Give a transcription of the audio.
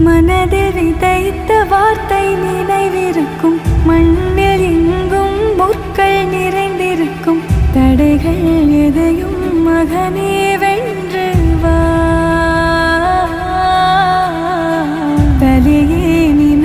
மனதில் விதைத்த வார்த்தை நினைவிருக்கும். மண்ணில் எங்கும் முற்கள் நிறைந்திருக்கும். தடைகள் எதையும் மகனே வென்று வா. தலையே நீ